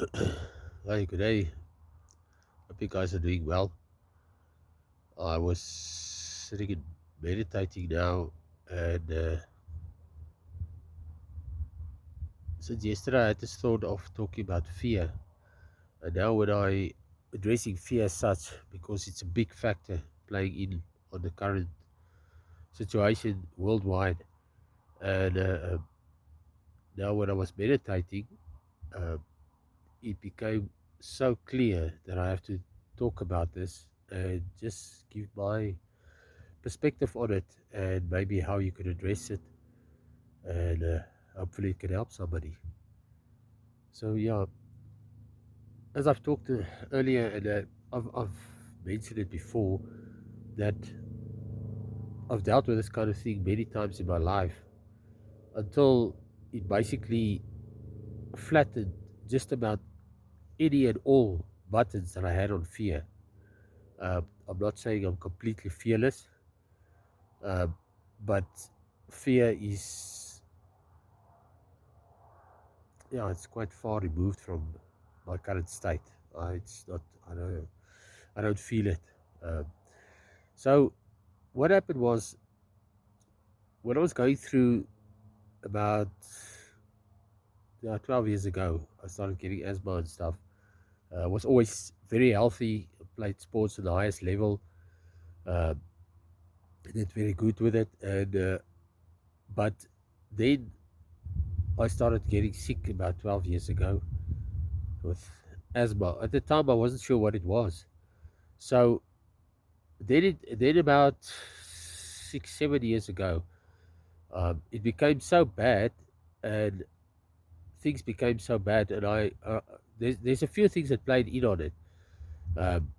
Hi, good day. Hope you guys are doing well. I was sitting and meditating now, and since yesterday I had this thought of talking about fear. And now, when I addressing fear as such, because it's a big factor playing in on the current situation worldwide. And now, when I was meditating, uh, it became so clear that I have to talk about this and just give my perspective on it and maybe how you could address it, and hopefully it can help somebody. So yeah, as I've talked earlier, and I've mentioned it before, that I've dealt with this kind of thing many times in my life until it basically flattened just about any and all buttons that I had on fear. I'm not saying I'm completely fearless, uh, but fear is, yeah, it's quite far removed from my current state. It's not. I don't feel it. Um, so what happened was, when I was going through about 12 years ago, I started getting asthma and stuff. Was always very healthy. Played sports at the highest level. Uh, did very good with it, and but then I started getting sick about 12 years ago with asthma. At the time, I wasn't sure what it was. So then about 6, 7 years ago, it became so bad, and things became so bad, and there's a few things that played in on it. Um,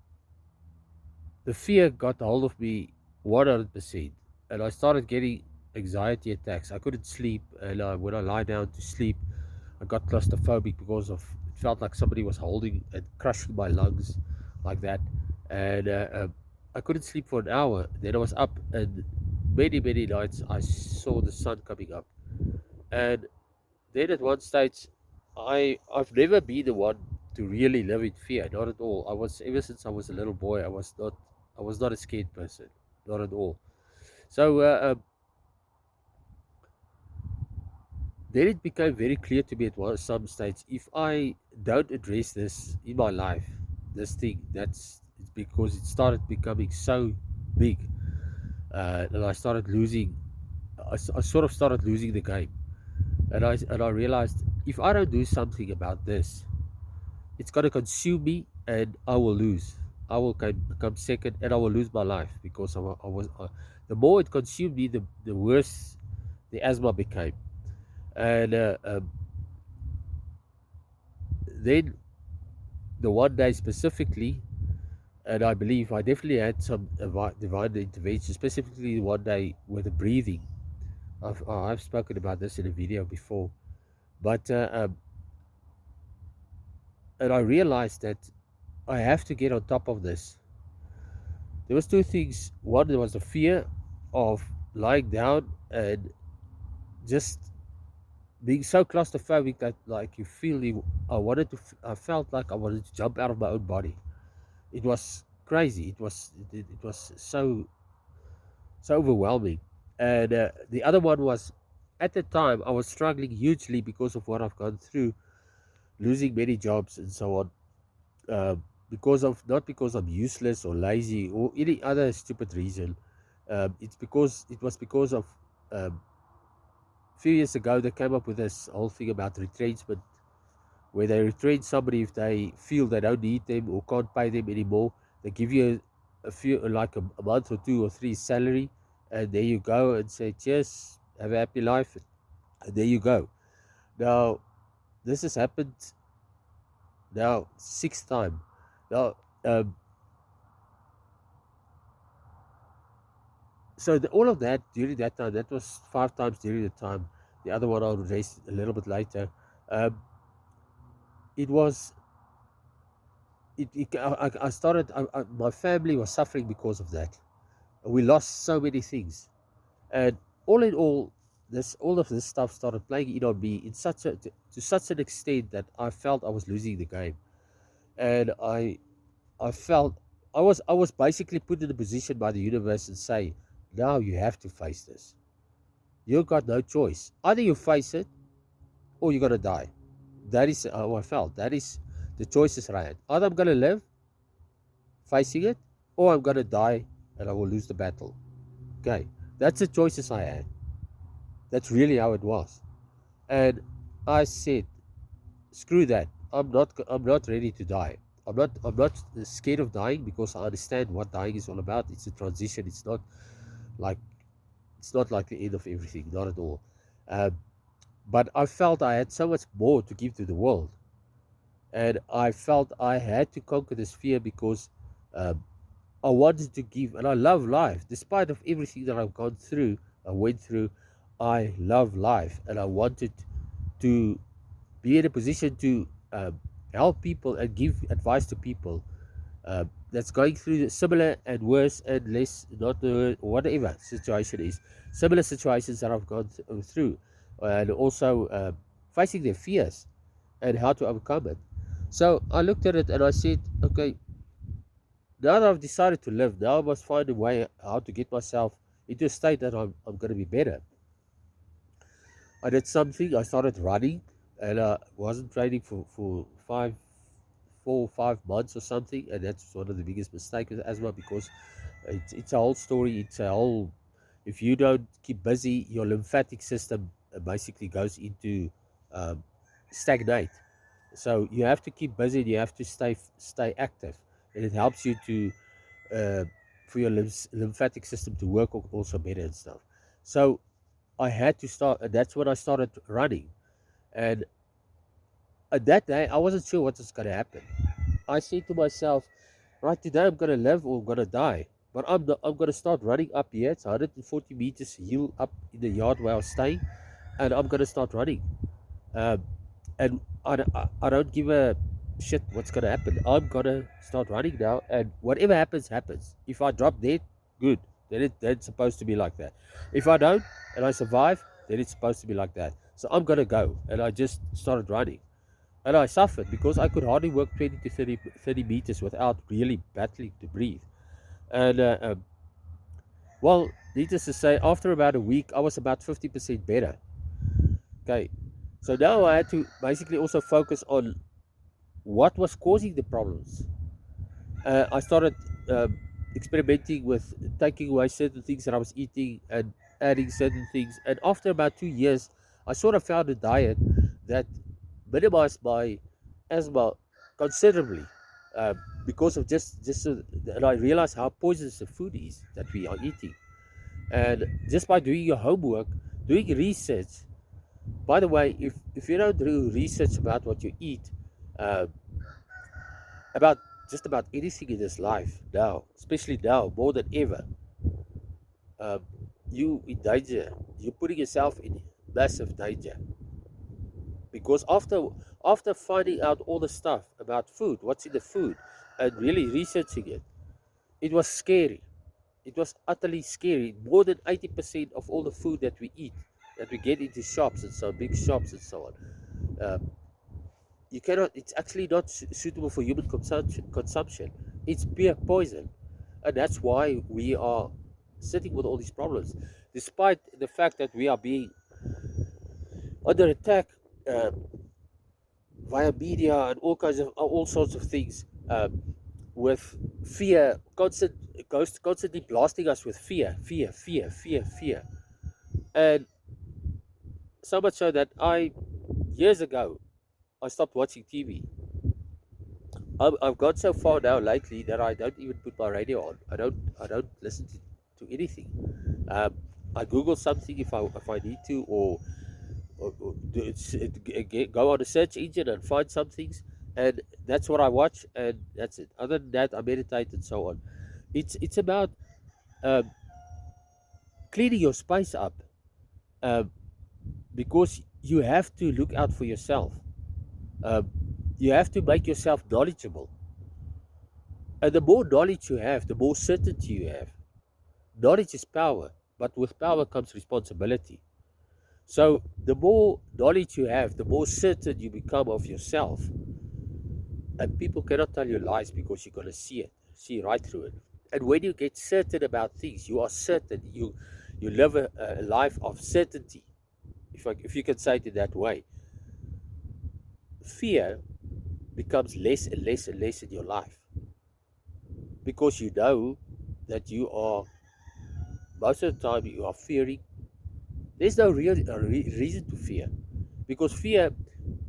the fear got a hold of me 100%, and I started getting anxiety attacks. I couldn't sleep, and when I lie down to sleep, I got claustrophobic because of it felt like somebody was holding and crushing my lungs like that, and I couldn't sleep for an hour. Then I was up, and many nights I saw the sun coming up, and then at one stage, I've never been the one to really live in fear, not at all. I was ever since I was a little boy. I was not a scared person, not at all. So then it became very clear to me at some stage, if I don't address this in my life, this thing, it's because it started becoming so big, and I started losing. I sort of started losing the game, and I realized, if I don't do something about this, it's going to consume me, and I will lose. I will come second, and I will lose my life, because the more it consumed me, the worse the asthma became. And then the one day specifically, and I believe I definitely had some divine intervention, specifically one day with the breathing. I've spoken about this in a video before, but and I realized that I have to get on top of this. There was two things. One, there was the fear of lying down and just being so claustrophobic that, like, you feel I felt like I wanted to jump out of my own body. It was crazy. It was so overwhelming. And the other one was, at the time I was struggling hugely because of what I've gone through, losing many jobs and so on. Uh, because of Not because I'm useless or lazy or any other stupid reason. It was because of, a few years ago, they came up with this whole thing about retrenchment, where they retrench somebody if they feel they don't need them or can't pay them anymore. They give you a few, like a month or two or three salary, and there you go, and say, cheers, have a happy life, and there you go. Now, this has happened now sixth time. Now, um, all of that during that time, that was five times during the time. The other one I'll raise a little bit later. Um, it was I started. My family was suffering because of that. We lost so many things, and all in all, this all of this stuff started playing in on me in to such an extent that I felt I was losing the game, and I felt I was basically put in a position by the universe and say, now you have to face this. You've got no choice. Either you face it or you're gonna die. That is how I felt. That is the choices that I had. Either I'm gonna live facing it, or I'm gonna die and I will lose the battle. Okay, that's the choices I had. That's really how it was. And I said, screw that. I'm not ready to die. I'm not scared of dying because I understand what dying is all about. It's a transition. Like it's not like the end of everything, not at all. Um, but I felt I had so much more to give to the world, and I felt I had to conquer this fear because um, I wanted to give, and I love life. Despite of everything that I've gone through, I went through, I love life, and I wanted to be in a position to help people and give advice to people that's going through similar and worse and less, not whatever situation is, similar situations that I've gone through, and also facing their fears and how to overcome it. So I looked at it and I said, okay, now that I've decided to live, now I must find a way how to get myself into a state that I'm going to be better. I did something. I started running, and wasn't training for 5 months or something, and that's one of the biggest mistakes with asthma because it's a whole story. It's a whole. If you don't keep busy, your lymphatic system basically goes into um, stagnate. So you have to keep busy. And you have to stay active, and it helps you to uh, for your lymphatic system to work also better and stuff. So I had to start, and that's when I started running. And that day, I wasn't sure what was going to happen. I said to myself, right, today I'm going to live or I'm going to die. But I'm going to start running up here. It's 140 meters hill up in the yard where I was staying. And I'm going to start running. Um, and I don't give a shit what's going to happen. I'm going to start running now. And whatever happens, happens. If I drop dead, good. Then it's supposed to be like that. If I don't and I survive, then it's supposed to be like that. So I'm going to go. And I just started running. And I suffered because I could hardly walk 20 to 30 meters without really battling to breathe. And, well, needless to say, after about a week, I was about 50% better. Okay. So now I had to basically also focus on what was causing the problems. I started experimenting with taking away certain things that I was eating and adding certain things. And after about 2 years, I sort of found a diet that minimized my asthma considerably uh, because of and I realized how poisonous the food is that we are eating. And just by doing your homework, doing research. By the way, if you don't do research about what you eat, uh, about just about anything in this life now, especially now more than ever, um, you in danger. You're putting yourself in massive danger because after finding out all the stuff about food, what's in the food, and really researching it, it was scary. It was utterly scary. More than 80% of all the food that we eat, that we get into shops and so big shops and so on, you cannot. It's actually not suitable for human consumption. It's pure poison, and that's why we are sitting with all these problems, despite the fact that we are being under attack uh, via media and all sorts of things, with fear, constantly blasting us with fear, and so much so that years ago I stopped watching TV. I've got so far now lately that I don't even put my radio on. I don't listen to anything. Um, I Google something if I need to, or go on a search engine and find some things, and that's what I watch, and that's it. Other than that, I meditate and so on. It's about um, cleaning your space up, um, because you have to look out for yourself. Um, you have to make yourself knowledgeable, and the more knowledge you have, the more certainty you have. Knowledge is power, but with power comes responsibility. So the more knowledge you have, the more certain you become of yourself. And people cannot tell you lies because you're going to see it, see right through it. And when you get certain about things, you are certain. You live a life of certainty, if you can say it in that way. Fear becomes less and less and less in your life because you know that you are, most of the time, you are fearing. There's no real reason to fear, because fear,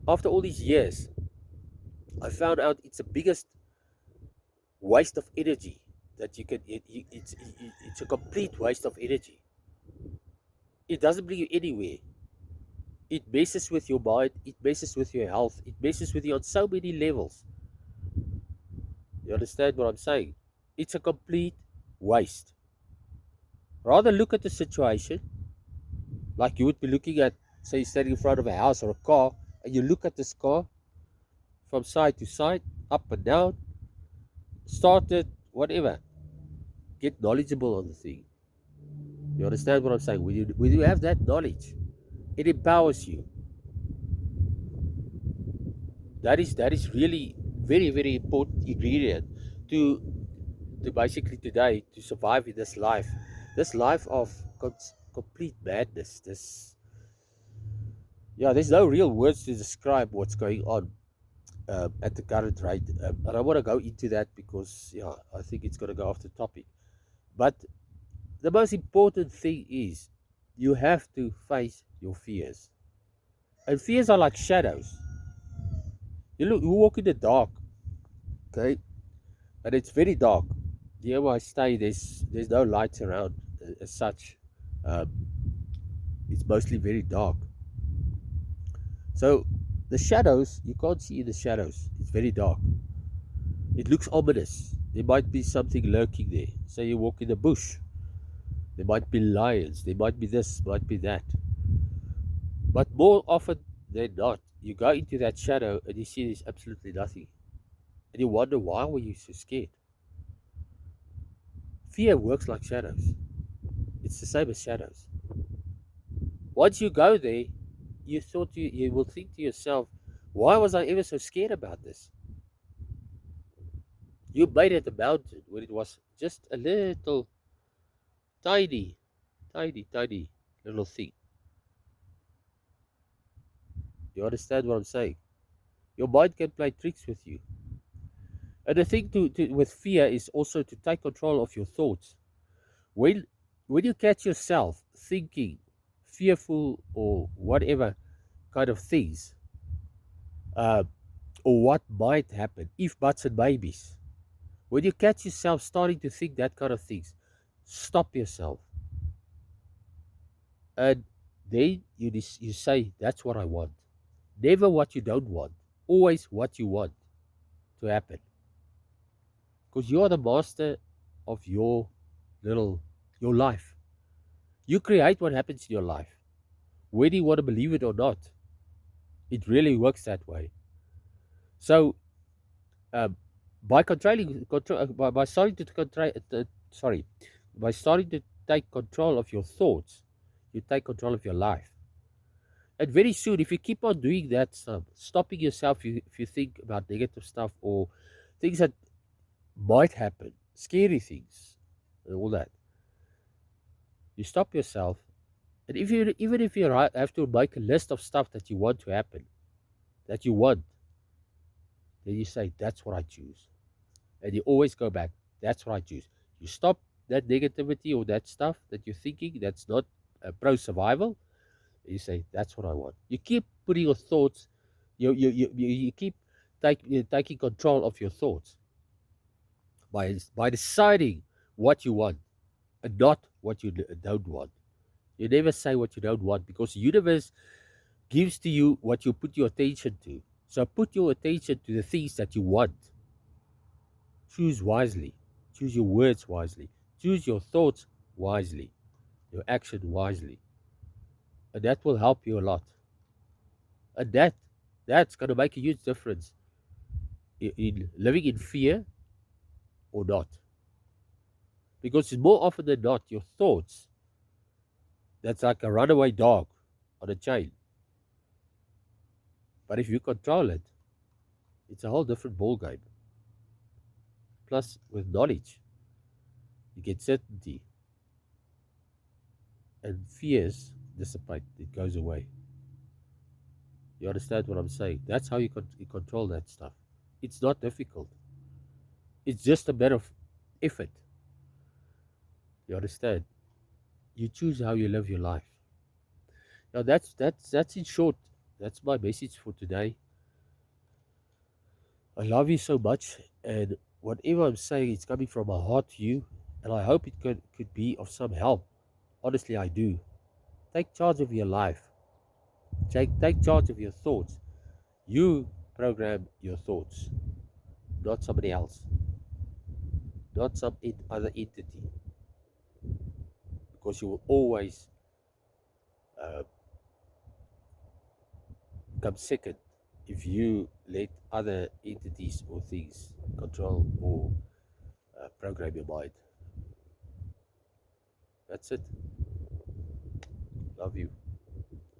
after all these years, I found out it's the biggest waste of energy that you can. It's a complete waste of energy. It doesn't bring you anywhere. It messes with your mind. It messes with your health. It messes with you on so many levels. You understand what I'm saying? It's a complete waste. Rather look at the situation like you would be looking at, say, you're standing in front of a house or a car, and you look at this car from side to side, up and down, started, whatever. Get knowledgeable on the thing. You understand what I'm saying? When you have that knowledge, it empowers you. That is really very, very important ingredient to basically today to survive in this life of complete madness. This, yeah, there's no real words to describe what's going on at the current rate. And I want to go into that because, yeah, I think it's going to go off the topic. But the most important thing is you have to face your fears. And fears are like shadows. You walk in the dark, okay, and it's very dark. Here where I stay, there's no lights around as such. Um, it's mostly very dark. So the shadows, you can't see the shadows. It's very dark. It looks ominous. There might be something lurking there. Say you walk in the bush. There might be lions. There might be this, might be that. But more often than not, you go into that shadow and you see there's absolutely nothing. And you wonder, why were you so scared? Fear works like shadows. It's the same as shadows. Once you go there, you will think to yourself, why was I ever so scared about this? You made it a mountain when it was just a little tiny, tiny, tiny little thing. You understand what I'm saying? Your mind can play tricks with you. And the thing with fear is also to take control of your thoughts. When when you catch yourself thinking fearful or whatever kind of things, uh, or what might happen, if buts and maybes, when you catch yourself starting to think that kind of things, stop yourself. And then you say, that's what I want. Never what you don't want. Always what you want to happen. Because you are the master of little, your life. You create what happens in your life. Whether you want to believe it or not, it really works that way. So, um, by by starting to sorry, by starting to take control of your thoughts, you take control of your life. And very soon, if you keep on doing that stuff, stopping yourself, if you think about negative stuff or things that might happen, scary things, and all that, you stop yourself. And even if you have to make a list of stuff that you want to happen, that you want, then you say, that's what I choose. And you always go back, that's what I choose. You stop that negativity or that stuff that you're thinking that's not pro survival. You say, that's what I want. You keep putting your thoughts, you keep taking control of your thoughts by deciding what you want and not what you don't want. You never say what you don't want because the universe gives to you what you put your attention to. So put your attention to the things that you want. Choose wisely. Choose your words wisely. Choose your thoughts wisely. Your action wisely. And that will help you a lot. And that's going to make a huge difference in living in fear or not. Because it's more often than not your thoughts that's like a runaway dog on a chain. But if you control it, it's a whole different ball game. Plus, with knowledge, you get certainty, and fears dissipate. It goes away. You understand what I'm saying? That's how you control that stuff. It's not difficult. It's just a matter of effort. You understand? You choose how you live your life. Now that's in short. That's my message for today. I love you so much, and whatever I'm saying, it's coming from my heart to you, and I hope it could be of some help. Honestly, I do. Take charge of your life. Take charge of your thoughts. You program your thoughts, not somebody else, not some other entity, because you will always uh, come second if you let other entities or things control or program your mind. That's it. Love you.